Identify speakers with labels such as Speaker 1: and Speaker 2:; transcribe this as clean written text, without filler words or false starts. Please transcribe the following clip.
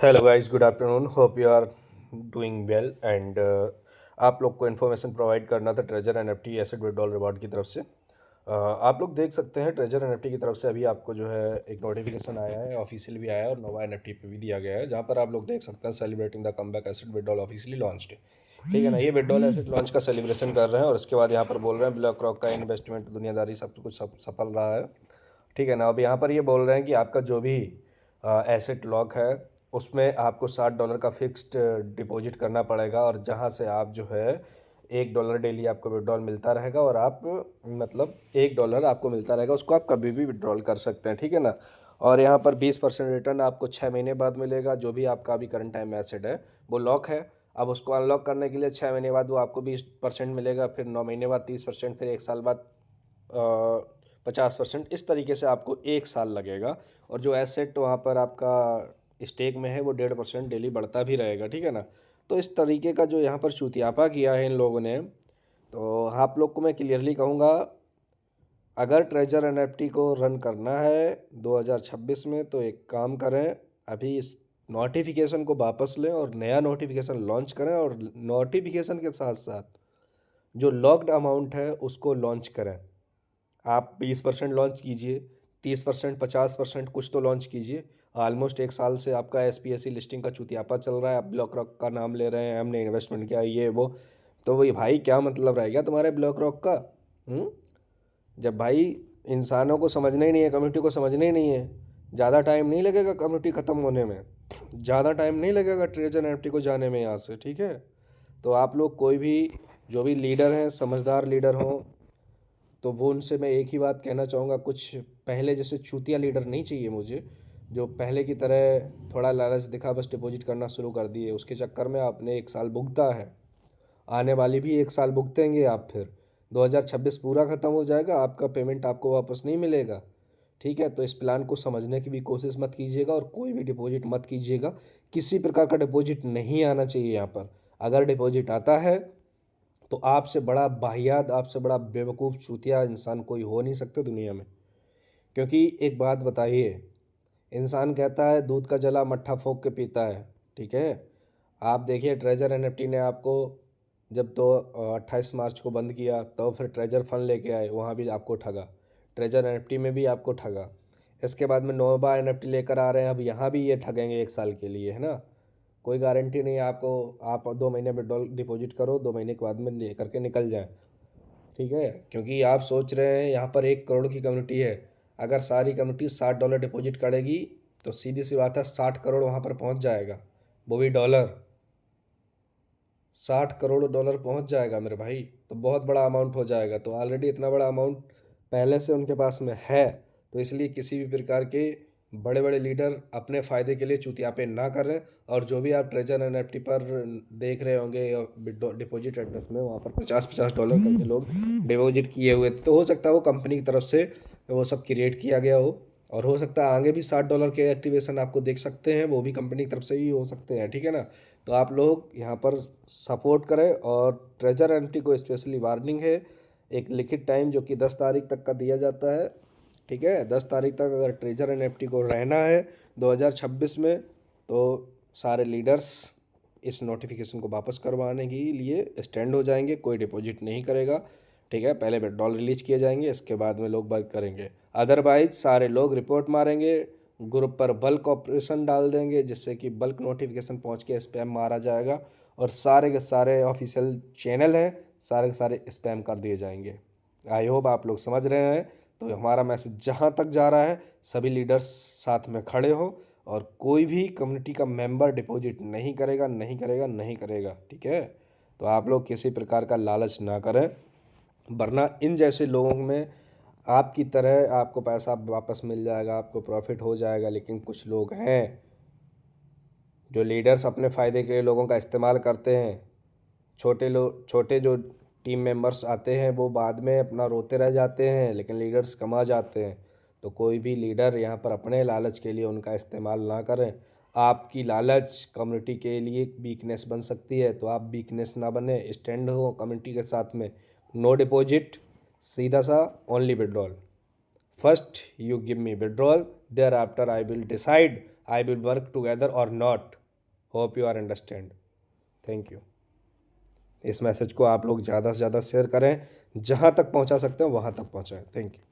Speaker 1: Hello guys, good afternoon. Hope you are doing well and आप लोग को information provide करना था treasure NFT asset withdrawal reward की तरफ से। आप लोग देख सकते हैं ट्रेजर एनएफटी की तरफ से अभी आपको जो है एक नोटिफिकेशन आया है, ऑफिशियल भी आया है और नोवा एनएफटी पे भी दिया गया है, जहाँ पर आप लोग देख सकते हैं celebrating the comeback asset withdrawal officially launched. ठीक है ना, ये विड्रॉल एसेट लॉन्च का सेलिब्रेशन कर रहे हैं और उसके बाद यहाँ पर बोल रहे हैं ब्लैक रॉक का इन्वेस्टमेंट दुनियादारी सब कुछ सफल रहा है। ठीक है ना, अब यहाँ पर ये बोल रहे हैं कि आपका जो भी एसेट लॉक है उसमें आपको $60 का फिक्स्ड डिपॉजिट करना पड़ेगा और जहाँ से आप जो है $1 डेली आपको विड्रॉल मिलता रहेगा और आप मतलब $1 आपको मिलता रहेगा, उसको आप कभी भी विड्रॉल कर सकते हैं। ठीक है ना, और यहाँ पर 20% रिटर्न आपको 6 महीने बाद मिलेगा। जो भी आपका अभी करंट टाइम एसेट है वो लॉक है, अब उसको अनलॉक करने के लिए 6 महीने बाद वो आपको 20% मिलेगा, फिर 9 महीने बाद 30%, फिर 1 साल बाद 50%। इस तरीके से आपको 1 साल लगेगा और जो एसेट वहाँ पर आपका स्टेक में है वो 1.5% डेली बढ़ता भी रहेगा। ठीक है ना, तो इस तरीके का जो यहाँ पर चूतियापा किया है इन लोगों ने, तो आप लोग को मैं क्लियरली कहूँगा, अगर ट्रेजर एनएफटी को रन करना है 2026 में तो एक काम करें, अभी इस नोटिफिकेशन को वापस लें और नया नोटिफिकेशन लॉन्च करें और नोटिफिकेशन के साथ साथ जो लॉक्ड अमाउंट है उसको लॉन्च करें। आप 20% लॉन्च कीजिए, 30%, 50%, कुछ तो लॉन्च कीजिए। ऑलमोस्ट 1 साल से आपका SPSE लिस्टिंग का चुतियापा चल रहा है, आप ब्लॉक रॉक का नाम ले रहे हैं, हमने इन्वेस्टमेंट किया ये वो। तो वही भाई, क्या मतलब रह गया तुम्हारे ब्लॉक रॉक का? हम्म? जब भाई इंसानों को समझना ही नहीं है, कम्युनिटी को समझना ही नहीं है, ज़्यादा टाइम नहीं लगेगा कम्युनिटी ख़त्म होने में, ज़्यादा टाइम नहीं लगेगा ट्रेजर एनएफटी को जाने में यहाँ से। ठीक है, तो आप लोग कोई भी जो भी लीडर हैं, समझदार लीडर हों, तो वो उनसे मैं एक ही बात कहना चाहूँगा, कुछ पहले जैसे चूतिया लीडर नहीं चाहिए मुझे, जो पहले की तरह थोड़ा लालच दिखा बस डिपॉजिट करना शुरू कर दिए, उसके चक्कर में आपने 1 साल भुगता है, आने वाली भी 1 साल भुगतेंगे आप। फिर 2026 पूरा ख़त्म हो जाएगा, आपका पेमेंट आपको वापस नहीं मिलेगा। ठीक है, तो इस प्लान को समझने की भी कोशिश मत कीजिएगा और कोई भी डिपॉजिट मत कीजिएगा। किसी प्रकार का डिपॉजिट नहीं आना चाहिए यहाँ पर। अगर डिपॉजिट आता है तो आपसे बड़ा वाहियात, आपसे बड़ा बेवकूफ़ चूतिया इंसान कोई हो नहीं सकता दुनिया में। क्योंकि एक बात बताइए, इंसान कहता है दूध का जला मट्ठा फूंक के पीता है। ठीक है, आप देखिए ट्रेजर एनएफटी ने आपको जब तो 28 मार्च को बंद किया, तो फिर ट्रेजर फंड लेके आए, वहाँ भी आपको ठगा, ट्रेजर एनएफटी में भी आपको ठगा। इसके बाद में नोवा एनएफटी लेकर आ रहे हैं, अब यहाँ भी ये ठगेंगे 1 साल के लिए, है ना। कोई गारंटी नहीं है आपको, आप 2 महीने में डिपॉजिट करो, 2 महीने के बाद में ले करके निकल जाए। ठीक है, क्योंकि आप सोच रहे हैं यहाँ पर 1 करोड़ की कम्युनिटी है, अगर सारी कम्युनिटी $60 डिपॉजिट करेगी तो सीधी सी बात है 60 करोड़ वहाँ पर पहुँच जाएगा, वो भी डॉलर। $60 करोड़ पहुँच जाएगा मेरे भाई, तो बहुत बड़ा अमाउंट हो जाएगा। तो ऑलरेडी इतना बड़ा अमाउंट पहले से उनके पास में है, तो इसलिए किसी भी प्रकार के बड़े बड़े लीडर अपने फ़ायदे के लिए चूतियापे ना करें। और जो भी आप ट्रेजर एनएफटी पर देख रहे होंगे डिपॉजिट एड्रेस में, वहाँ पर $50-50 करके लोग डिपॉजिट किए हुए थे, तो हो सकता है वो कंपनी की तरफ से वो सब क्रिएट किया गया हो, और हो सकता है आगे भी $60 के एक्टिवेशन आपको देख सकते हैं, वो भी कंपनी की तरफ से ही हो सकते हैं। ठीक है ना, तो आप लोग यहाँ पर सपोर्ट करें। और ट्रेजर एनएफटी को स्पेशली वार्निंग है, एक लिखित टाइम जो कि 10 तारीख तक का दिया जाता है। ठीक है, 10 तारीख तक अगर ट्रेजर एनएफटी को रहना है 2026 में, तो सारे लीडर्स इस नोटिफिकेशन को वापस करवाने के लिए स्टैंड हो जाएंगे, कोई डिपॉजिट नहीं करेगा। ठीक है, पहले विड्रॉल रिलीज किए जाएंगे, इसके बाद में लोग बात करेंगे। अदरवाइज सारे लोग रिपोर्ट मारेंगे, ग्रुप पर बल्क ऑपरेशन डाल देंगे, जिससे कि बल्क नोटिफिकेशन पहुंच के स्पैम मारा जाएगा और सारे के सारे ऑफिशियल चैनल हैं, सारे के सारे स्पैम कर दिए जाएंगे। आई होप आप लोग समझ रहे हैं। तो हमारा मैसेज जहाँ तक जा रहा है, सभी लीडर्स साथ में खड़े हो और कोई भी कम्युनिटी का मेंबर डिपॉजिट नहीं करेगा, नहीं करेगा, नहीं करेगा। ठीक है, तो आप लोग किसी प्रकार का लालच ना करें, वरना इन जैसे लोगों में आपकी तरह आपको पैसा वापस मिल जाएगा, आपको प्रॉफिट हो जाएगा, लेकिन कुछ लोग हैं जो लीडर्स अपने फ़ायदे के लिए लोगों का इस्तेमाल करते हैं। छोटे जो टीम मेंबर्स आते हैं वो बाद में अपना रोते रह जाते हैं, लेकिन लीडर्स कमा जाते हैं। तो कोई भी लीडर यहाँ पर अपने लालच के लिए उनका इस्तेमाल ना करें। आपकी लालच कम्युनिटी के लिए वीकनेस बन सकती है, तो आप वीकनेस ना बने, स्टैंड हो कम्युनिटी के साथ में। नो डिपॉजिट, सीधा सा only withdrawal. First you give me withdrawal, thereafter I will decide I will work together और not. Hope you are understand. Thank you. इस मैसेज को आप लोग ज़्यादा से ज़्यादा शेयर करें, जहाँ तक पहुँचा सकते हैं वहाँ तक पहुँचाएं। Thank you.